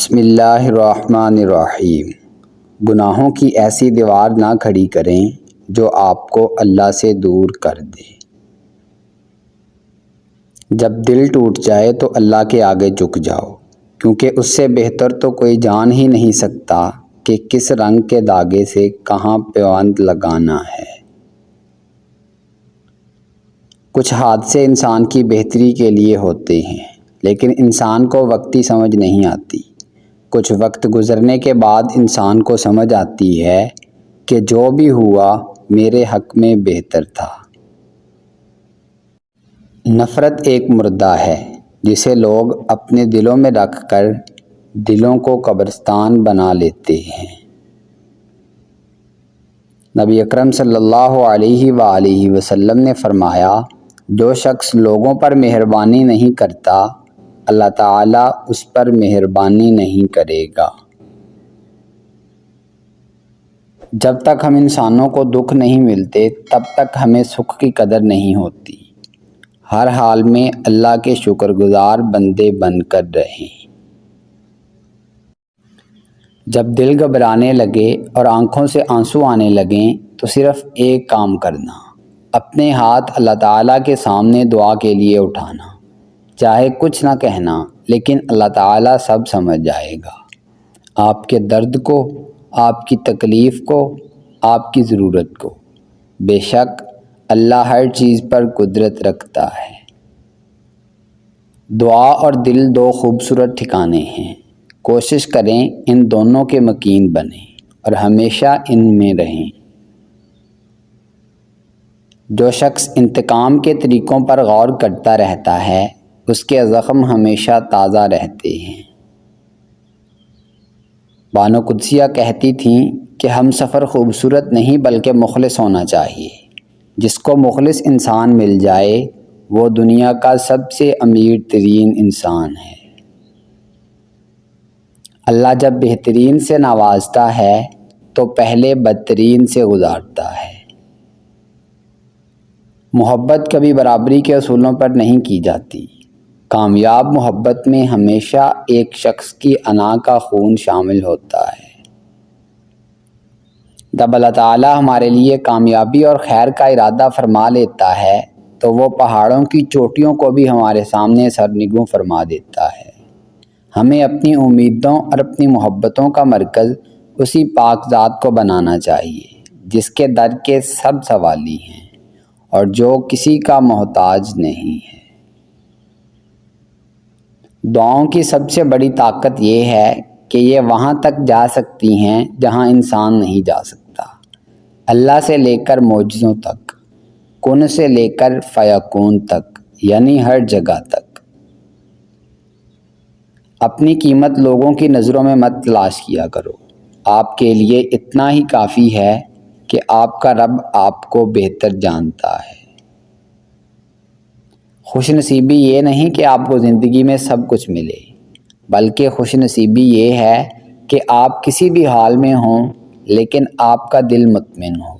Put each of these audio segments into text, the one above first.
بسم اللہ الرحمن الرحیم۔ گناہوں کی ایسی دیوار نہ کھڑی کریں جو آپ کو اللہ سے دور کر دے۔ جب دل ٹوٹ جائے تو اللہ کے آگے جھک جاؤ، کیونکہ اس سے بہتر تو کوئی جان ہی نہیں سکتا کہ کس رنگ کے دھاگے سے کہاں پیوند لگانا ہے۔ کچھ حادثے انسان کی بہتری کے لیے ہوتے ہیں، لیکن انسان کو وقتی سمجھ نہیں آتی۔ کچھ وقت گزرنے کے بعد انسان کو سمجھ آتی ہے کہ جو بھی ہوا میرے حق میں بہتر تھا۔ نفرت ایک مردہ ہے جسے لوگ اپنے دلوں میں رکھ کر دلوں کو قبرستان بنا لیتے ہیں۔ نبی اکرم صلی اللہ علیہ وآلہ وسلم نے فرمایا، جو شخص لوگوں پر مہربانی نہیں کرتا، اللہ تعالیٰ اس پر مہربانی نہیں کرے گا۔ جب تک ہم انسانوں کو دکھ نہیں ملتے تب تک ہمیں سکھ کی قدر نہیں ہوتی۔ ہر حال میں اللہ کے شکر گزار بندے بن کر رہیں۔ جب دل گھبرانے لگے اور آنکھوں سے آنسو آنے لگیں تو صرف ایک کام کرنا، اپنے ہاتھ اللہ تعالیٰ کے سامنے دعا کے لیے اٹھانا، چاہے کچھ نہ کہنا، لیکن اللہ تعالیٰ سب سمجھ جائے گا، آپ کے درد کو، آپ کی تکلیف کو، آپ کی ضرورت کو۔ بے شک اللہ ہر چیز پر قدرت رکھتا ہے۔ دعا اور دل دو خوبصورت ٹھکانے ہیں، کوشش کریں ان دونوں کے مکین بنیں اور ہمیشہ ان میں رہیں۔ جو شخص انتقام کے طریقوں پر غور کرتا رہتا ہے اس کے زخم ہمیشہ تازہ رہتے ہیں۔ بانو قدسیہ کہتی تھیں کہ ہم سفر خوبصورت نہیں بلکہ مخلص ہونا چاہیے۔ جس کو مخلص انسان مل جائے وہ دنیا کا سب سے امیر ترین انسان ہے۔ اللہ جب بہترین سے نوازتا ہے تو پہلے بدترین سے گزارتا ہے۔ محبت کبھی برابری کے اصولوں پر نہیں کی جاتی۔ کامیاب محبت میں ہمیشہ ایک شخص کی انا کا خون شامل ہوتا ہے۔ جب اللہ تعالیٰ ہمارے لیے کامیابی اور خیر کا ارادہ فرما لیتا ہے تو وہ پہاڑوں کی چوٹیوں کو بھی ہمارے سامنے سرنگوں فرما دیتا ہے۔ ہمیں اپنی امیدوں اور اپنی محبتوں کا مرکز اسی پاک ذات کو بنانا چاہیے جس کے در کے سب سوالی ہیں اور جو کسی کا محتاج نہیں ہے۔ دعاؤں کی سب سے بڑی طاقت یہ ہے کہ یہ وہاں تک جا سکتی ہیں جہاں انسان نہیں جا سکتا۔ اللہ سے لے کر معجزوں تک، کن سے لے کر فیکون تک، یعنی ہر جگہ تک۔ اپنی قیمت لوگوں کی نظروں میں مت تلاش کیا کرو، آپ کے لیے اتنا ہی کافی ہے کہ آپ کا رب آپ کو بہتر جانتا ہے۔ خوش نصیبی یہ نہیں کہ آپ کو زندگی میں سب کچھ ملے، بلکہ خوش نصیبی یہ ہے کہ آپ کسی بھی حال میں ہوں لیکن آپ کا دل مطمئن ہو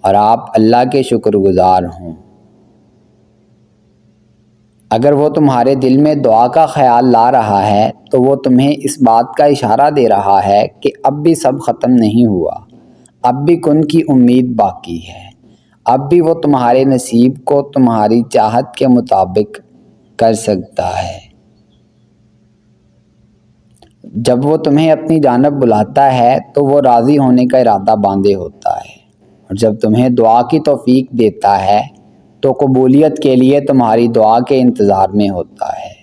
اور آپ اللہ کے شکر گزار ہوں۔ اگر وہ تمہارے دل میں دعا کا خیال لا رہا ہے تو وہ تمہیں اس بات کا اشارہ دے رہا ہے کہ اب بھی سب ختم نہیں ہوا، اب بھی کن کی امید باقی ہے، اب بھی وہ تمہارے نصیب کو تمہاری چاہت کے مطابق کر سکتا ہے۔ جب وہ تمہیں اپنی جانب بلاتا ہے تو وہ راضی ہونے کا ارادہ باندھے ہوتا ہے، اور جب تمہیں دعا کی توفیق دیتا ہے تو قبولیت کے لیے تمہاری دعا کے انتظار میں ہوتا ہے۔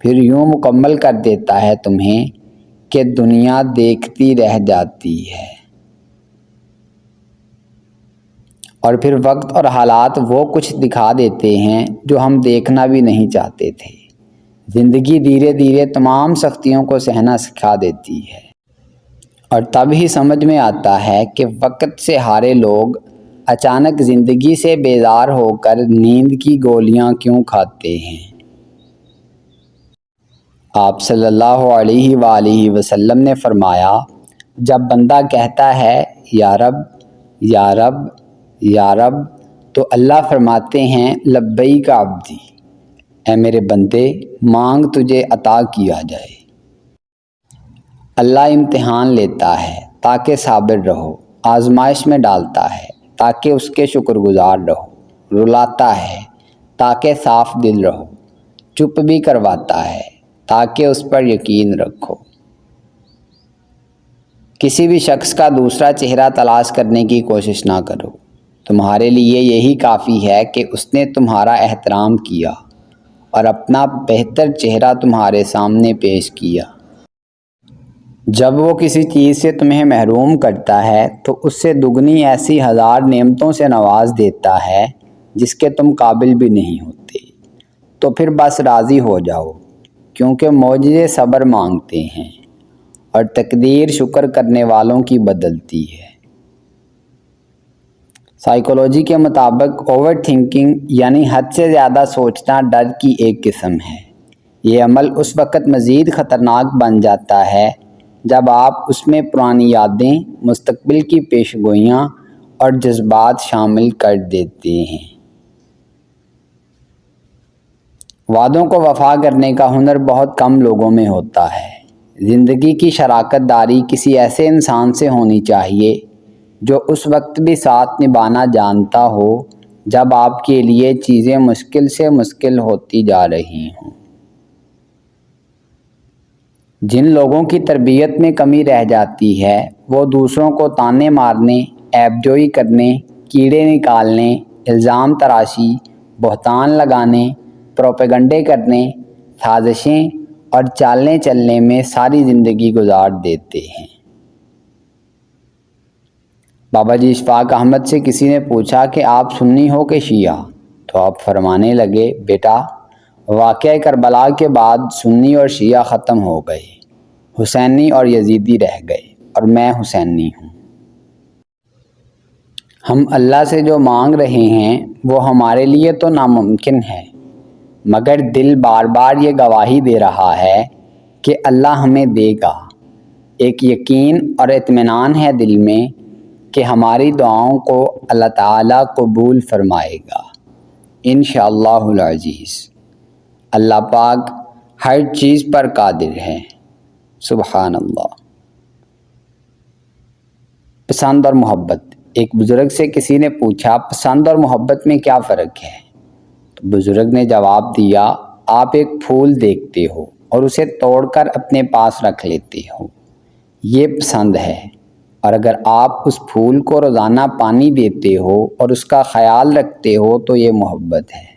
پھر یوں مکمل کر دیتا ہے تمہیں کہ دنیا دیکھتی رہ جاتی ہے، اور پھر وقت اور حالات وہ کچھ دکھا دیتے ہیں جو ہم دیکھنا بھی نہیں چاہتے تھے۔ زندگی دھیرے دھیرے تمام سختیوں کو سہنا سکھا دیتی ہے، اور تب ہی سمجھ میں آتا ہے کہ وقت سے ہارے لوگ اچانک زندگی سے بیزار ہو کر نیند کی گولیاں کیوں کھاتے ہیں۔ آپ صلی اللہ علیہ وآلہ وسلم نے فرمایا، جب بندہ کہتا ہے یا رب یا رب یا رب تو اللہ فرماتے ہیں لبیک عبدی، اے میرے بندے، مانگ تجھے عطا کیا جائے۔ اللہ امتحان لیتا ہے تاکہ صابر رہو، آزمائش میں ڈالتا ہے تاکہ اس کے شکر گزار رہو، رلاتا ہے تاکہ صاف دل رہو، چپ بھی کرواتا ہے تاکہ اس پر یقین رکھو۔ کسی بھی شخص کا دوسرا چہرہ تلاش کرنے کی کوشش نہ کرو، تمہارے لیے یہی کافی ہے کہ اس نے تمہارا احترام کیا اور اپنا بہتر چہرہ تمہارے سامنے پیش کیا۔ جب وہ کسی چیز سے تمہیں محروم کرتا ہے تو اس سے دگنی ایسی ہزار نعمتوں سے نواز دیتا ہے جس کے تم قابل بھی نہیں ہوتے، تو پھر بس راضی ہو جاؤ، کیونکہ معجزے صبر مانگتے ہیں اور تقدیر شکر کرنے والوں کی بدلتی ہے۔ سائیکولوجی کے مطابق اوور تھنکنگ یعنی حد سے زیادہ سوچنا ڈر کی ایک قسم ہے۔ یہ عمل اس وقت مزید خطرناک بن جاتا ہے جب آپ اس میں پرانی یادیں، مستقبل کی پیشگوئیاں اور جذبات شامل کر دیتے ہیں۔ وعدوں کو وفا کرنے کا ہنر بہت کم لوگوں میں ہوتا ہے۔ زندگی کی شراکت داری کسی ایسے انسان سے ہونی چاہیے جو اس وقت بھی ساتھ نبھانا جانتا ہو جب آپ کے لیے چیزیں مشکل سے مشکل ہوتی جا رہی ہوں۔ جن لوگوں کی تربیت میں کمی رہ جاتی ہے وہ دوسروں کو طعنے مارنے، عیب جوئی کرنے، کیڑے نکالنے، الزام تراشی، بہتان لگانے، پروپیگنڈے کرنے، سازشیں اور چالیں چلنے میں ساری زندگی گزار دیتے ہیں۔ بابا جی اشفاق احمد سے کسی نے پوچھا کہ آپ سنی ہو کہ شیعہ؟ تو آپ فرمانے لگے، بیٹا، واقعہ کربلا کے بعد سنی اور شیعہ ختم ہو گئے، حسینی اور یزیدی رہ گئے، اور میں حسینی ہوں۔ ہم اللہ سے جو مانگ رہے ہیں وہ ہمارے لیے تو ناممکن ہے، مگر دل بار بار یہ گواہی دے رہا ہے کہ اللہ ہمیں دے گا۔ ایک یقین اور اطمینان ہے دل میں کہ ہماری دعاؤں کو اللہ تعالیٰ قبول فرمائے گا انشاءاللہ العزیز۔ اللہ پاک ہر چیز پر قادر ہے، سبحان اللہ۔ پسند اور محبت۔ ایک بزرگ سے کسی نے پوچھا، پسند اور محبت میں کیا فرق ہے؟ تو بزرگ نے جواب دیا، آپ ایک پھول دیکھتے ہو اور اسے توڑ کر اپنے پاس رکھ لیتے ہو، یہ پسند ہے، اور اگر آپ اس پھول کو روزانہ پانی دیتے ہو اور اس کا خیال رکھتے ہو تو یہ محبت ہے۔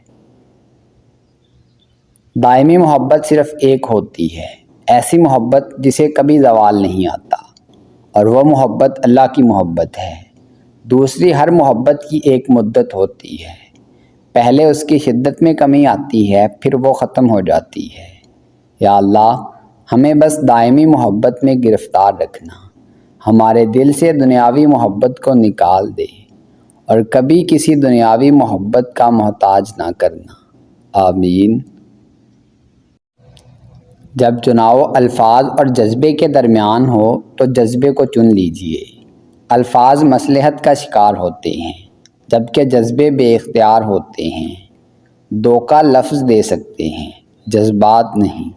دائمی محبت صرف ایک ہوتی ہے، ایسی محبت جسے کبھی زوال نہیں آتا، اور وہ محبت اللہ کی محبت ہے۔ دوسری ہر محبت کی ایک مدت ہوتی ہے، پہلے اس کی شدت میں کمی آتی ہے، پھر وہ ختم ہو جاتی ہے۔ یا اللہ، ہمیں بس دائمی محبت میں گرفتار رکھنا، ہمارے دل سے دنیاوی محبت کو نکال دے اور کبھی کسی دنیاوی محبت کا محتاج نہ کرنا، آمین۔ جب چناؤ الفاظ اور جذبے کے درمیان ہو تو جذبے کو چن لیجئے۔ الفاظ مصلحت کا شکار ہوتے ہیں جبکہ جذبے بے اختیار ہوتے ہیں۔ دھوکہ لفظ دے سکتے ہیں، جذبات نہیں۔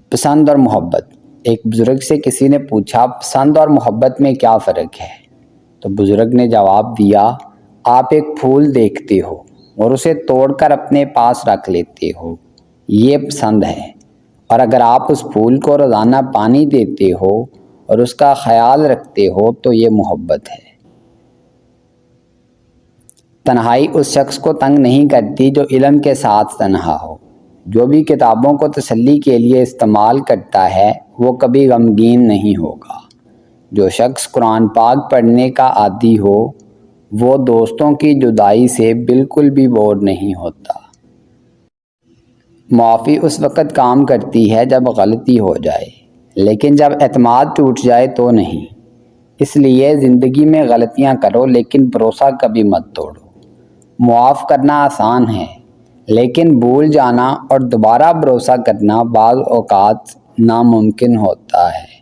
پسند اور محبت۔ ایک بزرگ سے کسی نے پوچھا، پسند اور محبت میں کیا فرق ہے؟ تو بزرگ نے جواب دیا، آپ ایک پھول دیکھتے ہو اور اسے توڑ کر اپنے پاس رکھ لیتے ہو، یہ پسند ہے، اور اگر آپ اس پھول کو روزانہ پانی دیتے ہو اور اس کا خیال رکھتے ہو تو یہ محبت ہے۔ تنہائی اس شخص کو تنگ نہیں کرتی جو علم کے ساتھ تنہا ہو۔ جو بھی کتابوں کو تسلی کے لیے استعمال کرتا ہے وہ کبھی غمگین نہیں ہوگا۔ جو شخص قرآن پاک پڑھنے کا عادی ہو وہ دوستوں کی جدائی سے بالکل بھی بور نہیں ہوتا۔ معافی اس وقت کام کرتی ہے جب غلطی ہو جائے، لیکن جب اعتماد ٹوٹ جائے تو نہیں۔ اس لیے زندگی میں غلطیاں کرو لیکن بھروسہ کبھی مت توڑو۔ معاف کرنا آسان ہے، لیکن بھول جانا اور دوبارہ بھروسہ کرنا بعض اوقات ناممکن ہوتا ہے۔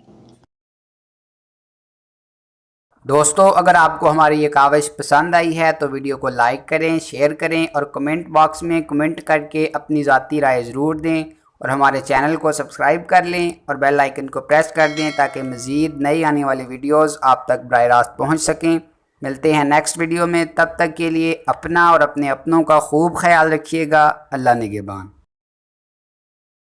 دوستو، اگر آپ کو ہماری یہ کاوش پسند آئی ہے تو ویڈیو کو لائک کریں، شیئر کریں اور کمنٹ باکس میں کمنٹ کر کے اپنی ذاتی رائے ضرور دیں، اور ہمارے چینل کو سبسکرائب کر لیں اور بیل آئیکن کو پریس کر دیں تاکہ مزید نئی آنے والی ویڈیوز آپ تک براہ راست پہنچ سکیں۔ ملتے ہیں نیکسٹ ویڈیو میں، تب تک کے لیے اپنا اور اپنے اپنوں کا خوب خیال رکھیے گا۔ اللہ نگہبان۔